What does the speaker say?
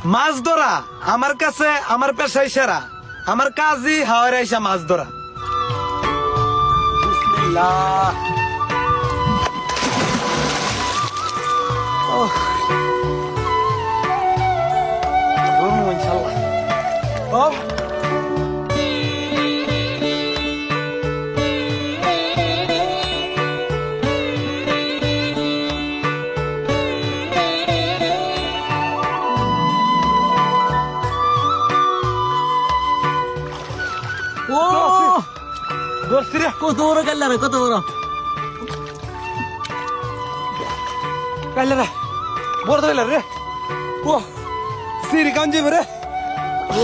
মাছ ধরা আমার কাছে আমার পেশাই সেরা। আমার কাজই হাওয়ার আইসা মাছ ধরা। বিসমিল্লাহ। ওহ। ধরমু ইনশাআল্লাহ। ও ও ধরছি রে। কত বড় কাল্লা রে, কত বড়। কাইলে রে বড় ধরলে রে। ও সিরি কাঞ্জি রে। ও